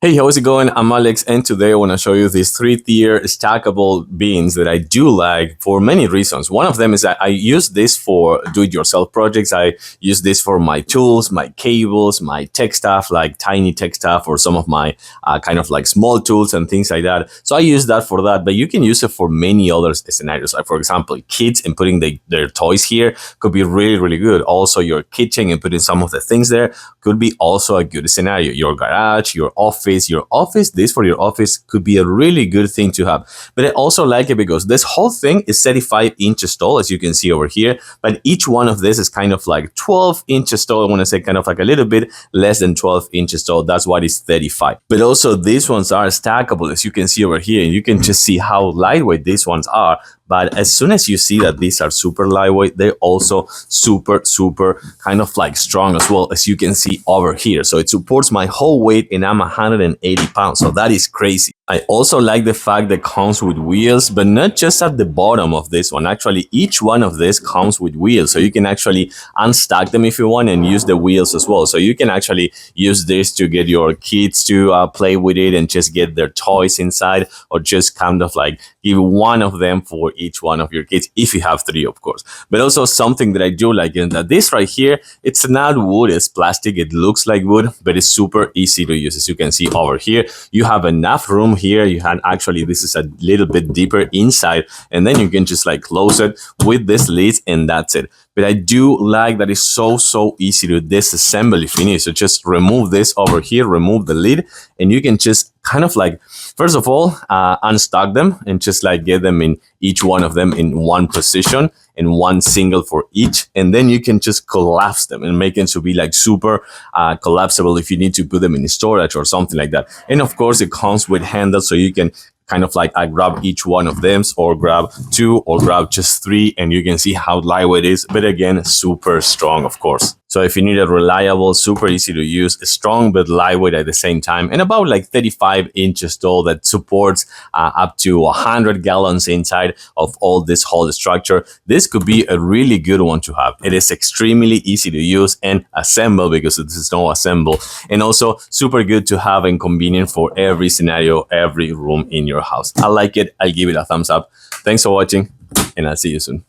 Hey, how's it going? I'm Alex, and today I want to show you these 3-tier stackable bins that I do like for many reasons. One of them is that I use this for do-it-yourself projects. I use this for my tools, my cables, my tech stuff, like tiny tech stuff, or some of my kind of like small tools and things like that. So I use that for that, but you can use it for many other scenarios. Like, for example, kids and putting their toys here could be really, really good. Also, your kitchen and putting some of the things there could be also a good scenario. Your garage, your office, this for your office could be a really good thing to have. But I also like it because this whole thing is 35 inches tall, as you can see over here, but each one of this is kind of like 12 inches tall. I want to say kind of like a little bit less than 12 inches tall. That's why it's 35. But also these ones are stackable, as you can see over here, and you can just see how lightweight these ones are. But as soon as you see that these are super lightweight, they're also super kind of like strong as well, as you can see over here. So it supports my whole weight, and I'm 180 pounds. So that is crazy. I also like the fact that it comes with wheels, but not just at the bottom of this one. Actually, each one of this comes with wheels. So you can actually unstack them if you want and use the wheels as well. So you can actually use this to get your kids to play with it and just get their toys inside, or just kind of like give one of them for each one of your kids, if you have 3, of course. But also something that I do like is that this right here, it's not wood, it's plastic. It looks like wood, but it's super easy to use. As you can see over here, you have enough room here. You can actually, this is a little bit deeper inside, and then you can just like close it with this lid, and that's it. But I do like that it's so easy to disassemble if you need. So just remove this over here, remove the lid, and you can just kind of like, first of all, unstock them and just like get them in each one of them in one position, and one single for each. And then you can just collapse them and make them to be like super collapsible if you need to put them in storage or something like that. And of course, it comes with handles, so you can kind of like grab each one of them, or grab 2, or grab just 3, and you can see how lightweight it is, but again, super strong, of course. So if you need a reliable, super easy to use, strong but lightweight at the same time, and about like 35 inches tall, that supports up to 100 gallons inside of all this whole structure, this could be a really good one to have. It is extremely easy to use and assemble, because it is no assemble, and also super good to have and convenient for every scenario, every room in your house. I like it. I'll give it a thumbs up. Thanks for watching, and I'll see you soon.